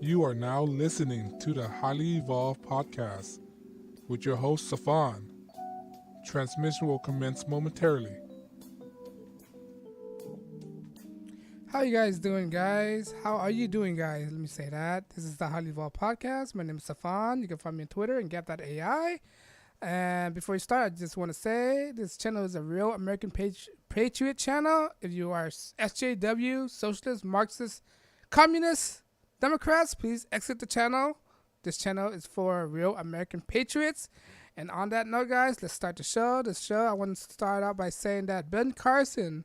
You are now listening to the Highly Evolved Podcast with your host, Safan. Transmission will commence momentarily. How you guys doing, guys? How are you doing, guys? Let me say that. This is the Highly Evolved Podcast. My name is Safan. You can find me on Twitter and Gap.ai. And before we start, I just want to say this channel is a real American patriot channel. If you are SJW, socialist, Marxist, communist, Democrats, please exit the channel. This channel is for real American patriots. And on that note, guys, let's start the show. I want to start out by saying that Ben Carson,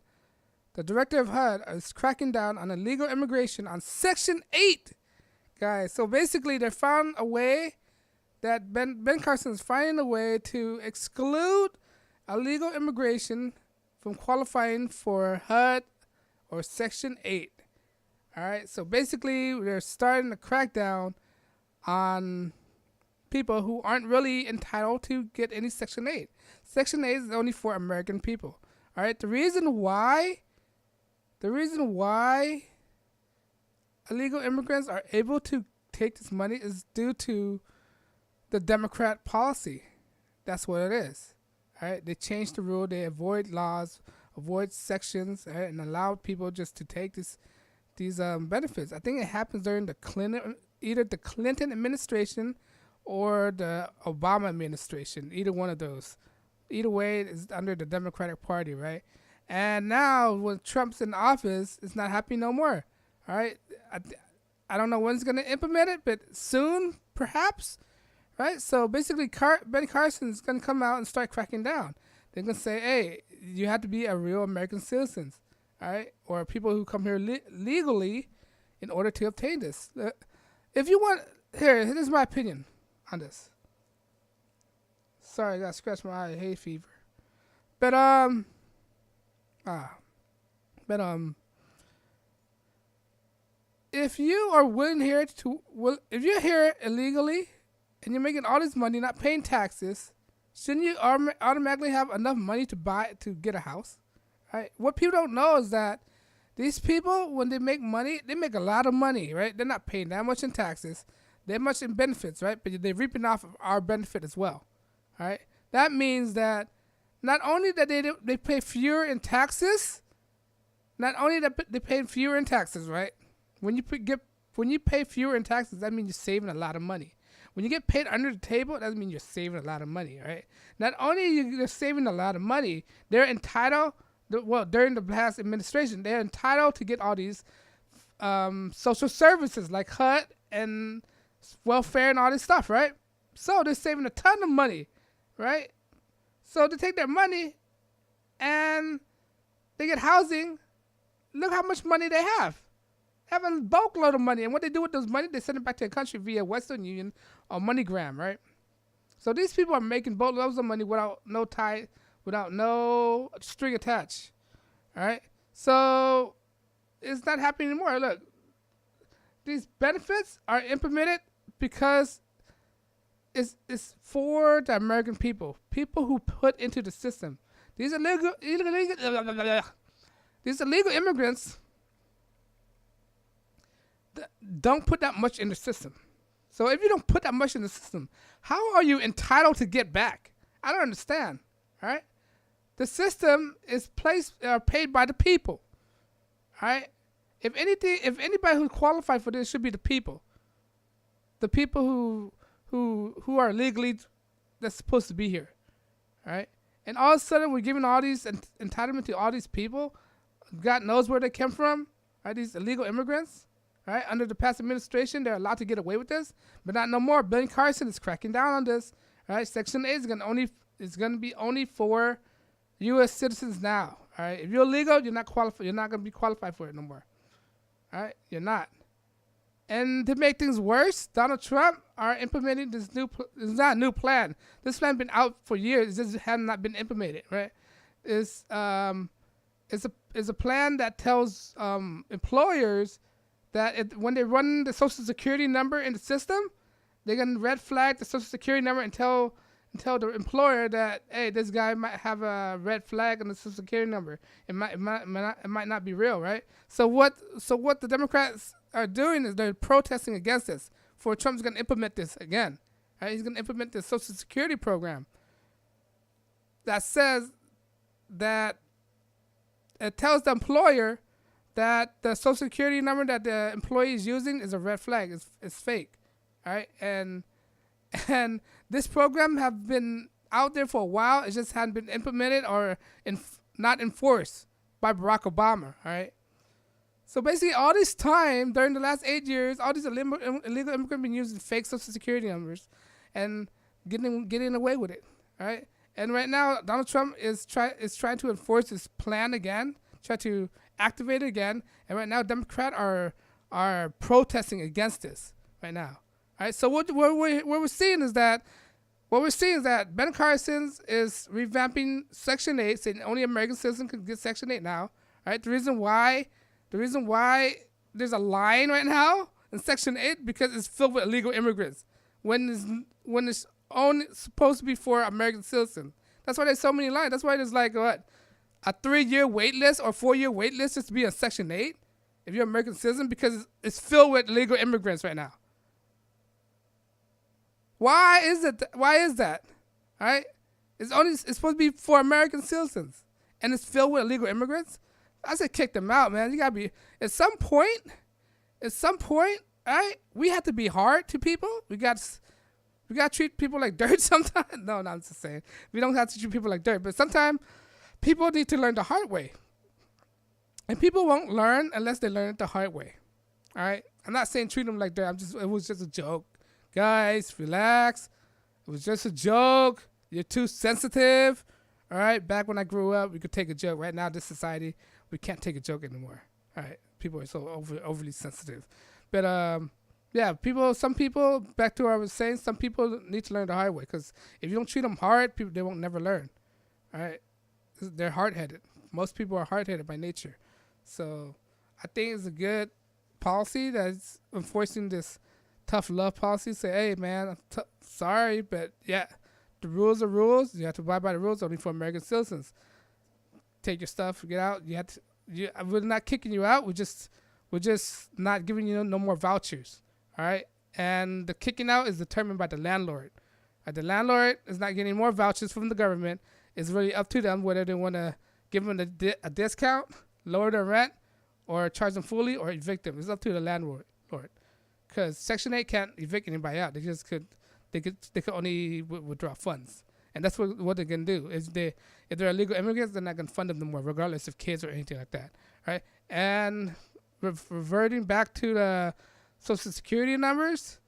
the director of HUD, is cracking down on illegal immigration on Section 8. Guys, so basically they found a way that Ben Carson is finding a way to exclude illegal immigration from qualifying for HUD or Section 8. All right, so basically they're starting to crack down on people who aren't really entitled to get any Section 8. Section 8 is only for American people. All right, the reason why illegal immigrants are able to take this money is due to the Democrat policy. That's what it is. All right, they changed the rule. They avoid laws, avoid sections, right, and allow people just to take these benefits. I think it happens during either the Clinton administration or the Obama administration. Either one of those. Either way, it's under the Democratic Party, right? And now, when Trump's in office, it's not happening no more. All right, I don't know when he's gonna implement it, but soon, perhaps. Right, so basically, Ben Carson is gonna come out and start cracking down. They're gonna say, "Hey, you have to be a real American citizen, all right, or people who come here legally in order to obtain this." If you want, here's my opinion on this. Sorry, I got scratched my eye, hay fever. But if you are if you're here illegally and you're making all this money, not paying taxes, shouldn't you automatically have enough money to get a house? Right? What people don't know is that these people, when they make money, they make a lot of money, right? They're not paying that much in taxes, they're much in benefits, right? But they're reaping off of our benefit as well, right? That means that not only that they pay fewer in taxes, right? When you pay fewer in taxes, that means you're saving a lot of money. When you get paid under the table, that means you're saving a lot of money, right? Not only are you saving a lot of money, they're entitled. During the past administration, they're entitled to get all these social services like HUD and welfare and all this stuff, right? So they're saving a ton of money, right? So they take their money and they get housing. Look how much money they have. Have a boatload of money. And what they do with those money, they send it back to their country via Western Union or MoneyGram, right? So these people are making boatloads of money without no string attached, all right? So it's not happening anymore. Look, these benefits are implemented because it's for the American people who put into the system. These illegal immigrants don't put that much in the system. So if you don't put that much in the system, how are you entitled to get back? I don't understand. All right, the system is paid by the people. All right, if anybody who's qualified for this should be the people who are legally that's supposed to be here. All right, and all of a sudden we're giving all these entitlement to all these people. God knows where they came from. Right, these illegal immigrants. Right, under the past administration, they're allowed to get away with this, but not no more. Ben Carson is cracking down on this. Right, Section 8 is gonna be only for U.S. citizens now. All right, if you're illegal, you're not qualified. You're not gonna be qualified for it no more. All right, you're not. And to make things worse, Donald Trump are implementing this it's not a new plan. This plan been out for years. It just has not been implemented. Right, it's a plan that tells employers that when they run the Social Security number in the system, they're going to red flag the Social Security number and tell the employer that, hey, this guy might have a red flag on the Social Security number. It might not be real, right? So what the Democrats are doing is they're protesting against this. For Trump's going to implement this again. Right? He's going to implement this Social Security program that says that it tells the employer that the Social Security number that the employee is using is a red flag. It's fake. All right, and this program have been out there for a while. It just hadn't been implemented or not enforced by Barack Obama. All right. So basically, all this time during the last 8 years, all these illegal immigrants have been using fake Social Security numbers and getting away with it. All right. And right now, Donald Trump is trying to enforce his plan again, try to activate it again. And right now, Democrats are protesting against this right now. All right. So what we're seeing is that Ben Carson is revamping Section 8, saying only American citizens can get Section 8 now. All right. The reason why there's a line right now in Section 8 because it's filled with illegal immigrants when it's only supposed to be for American citizens. That's why there's so many lines. That's why there's like a 3-year wait list or 4-year wait list just to be on Section 8 if you're an American citizen because it's filled with illegal immigrants right now. Why is that? All right? It's supposed to be for American citizens and it's filled with illegal immigrants. I said kick them out, man. You gotta be at some point, all right? We have to be hard to people. We got to treat people like dirt sometimes. No, I'm just saying. We don't have to treat people like dirt, but sometimes people need to learn the hard way. And people won't learn unless they learn it the hard way. All right? I'm not saying treat them like dirt. It was just a joke. Guys, relax. It was just a joke. You're too sensitive. All right? Back when I grew up, we could take a joke. Right now, this society, we can't take a joke anymore. All right? People are so overly sensitive. But yeah, some people, back to what I was saying, some people need to learn the hard way because if you don't treat them hard, they won't never learn. All right? They're hard-headed. Most people are hard-headed by nature. So I think it's a good policy that's enforcing this tough love policy. Say, hey, man, I'm sorry, but yeah, the rules are rules. You have to abide by the rules only for American citizens. Take your stuff, get out. We're not kicking you out. We're just not giving you no more vouchers. All right? And the kicking out is determined by the landlord. The landlord is not getting more vouchers from the government. It's really up to them whether they want to give them a discount, lower their rent, or charge them fully, or evict them. It's up to the landlord. Because Section 8 can't evict anybody out. They could only withdraw funds. And that's what they're going to do. If they're illegal immigrants, they're not going to fund them no more, regardless of kids or anything like that. Right? And reverting back to the Social Security numbers,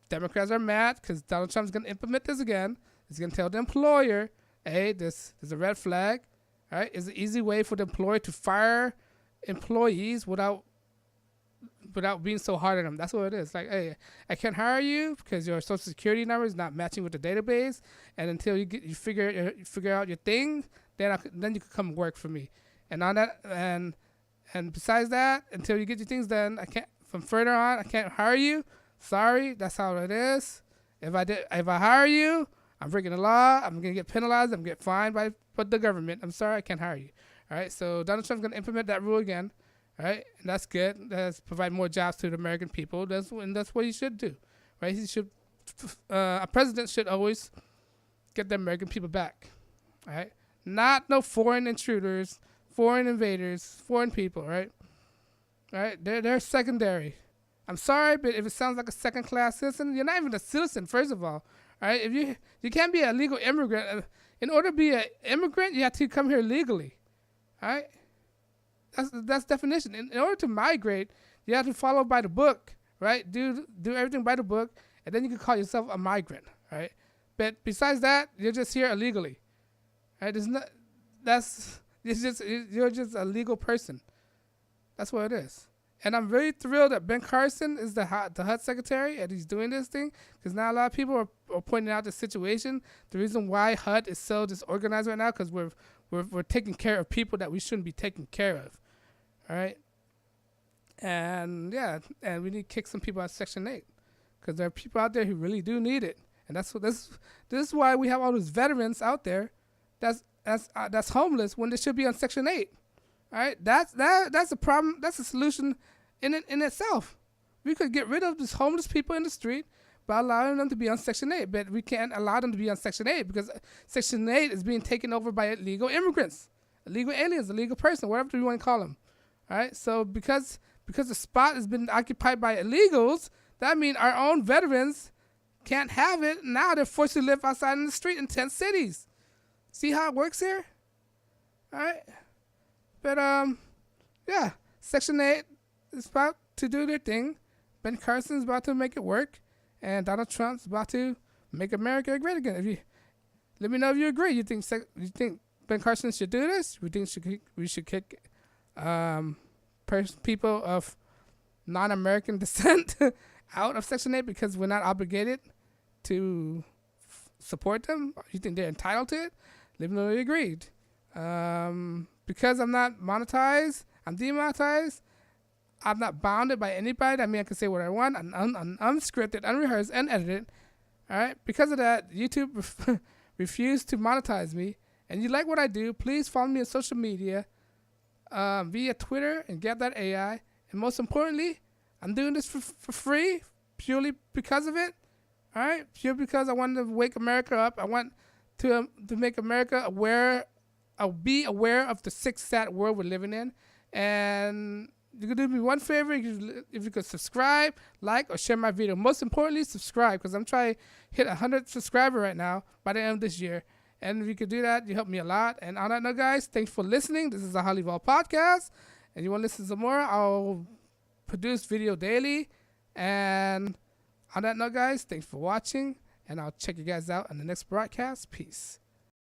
Democrats are mad because Donald Trump's going to implement this again. He's going to tell the employer, hey, this is a red flag. All right? It's an easy way for the employer to fire employees without being so hard on them. That's what it is. Like, hey, I can't hire you because your Social Security number is not matching with the database, and until you figure out your thing, then you can come work for me. And on that, and besides that, until you get your things done, I can't. From further on, I can't hire you. Sorry, that's how it is. If I hire you, I'm breaking the law. I'm gonna get penalized. I'm gonna get fined by the government. I'm sorry, I can't hire you. All right. So Donald Trump's gonna implement that rule again. All right, and that's good. That's provide more jobs to the American people. That's what he should do, right? A president should always get the American people back, all right? Not no foreign intruders, foreign invaders, foreign people, right? All right, they're secondary. I'm sorry, but if it sounds like a second-class citizen, you're not even a citizen, first of all right? If you can't be a legal immigrant. In order to be an immigrant, you have to come here legally, all right? That's definition. In order to migrate, you have to follow by the book, right? Do everything by the book, and then you can call yourself a migrant, right? But besides that, you're just here illegally, right? You're just a legal person. That's what it is. And I'm very thrilled that Ben Carson is the HUD secretary and he's doing this thing because now a lot of people are pointing out the situation. The reason why HUD is so disorganized right now because we're taking care of people that we shouldn't be taking care of. All right. And yeah, and we need to kick some people out of Section 8 because there are people out there who really do need it. And this is why we have all those veterans out there that's homeless when they should be on Section 8. All right. That's a problem. That's a solution in itself. We could get rid of these homeless people in the street by allowing them to be on Section 8. But we can't allow them to be on Section 8 because Section 8 is being taken over by illegal immigrants, illegal aliens, illegal person, whatever you want to call them. All right. So because the spot has been occupied by illegals, that means our own veterans can't have it. Now they're forced to live outside in the street in 10 cities. See how it works here? All right. But, yeah, Section 8 is about to do their thing. Ben Carson's about to make it work. And Donald Trump's about to make America great again. Let me know if you agree. You think Ben Carson should do this? You think we should kick people of non-American descent out of Section 8 because we're not obligated to support them? Or you think they're entitled to it? Let me know if you agreed. Because I'm not monetized, I'm demonetized, I'm not bounded by anybody. I mean, I can say what I want, unscripted, unrehearsed, unedited. All right? Because of that, YouTube refused to monetize me. And you like what I do, please follow me on social media via Twitter and Get.AI. And most importantly, I'm doing this for free, purely because of it. All right? Purely because I want to wake America up. I want to make America be aware of the sick, sad world we're living in. And you could do me one favor, if you could subscribe, like, or share my video. Most importantly, subscribe, because I'm trying to hit 100 subscribers right now by the end of this year. And if you could do that, you help me a lot. And on that note, guys, thanks for listening. This is the Highly Evolved Podcast. And you want to listen to some more, I'll produce video daily. And on that note, guys, thanks for watching. And I'll check you guys out on the next broadcast. Peace.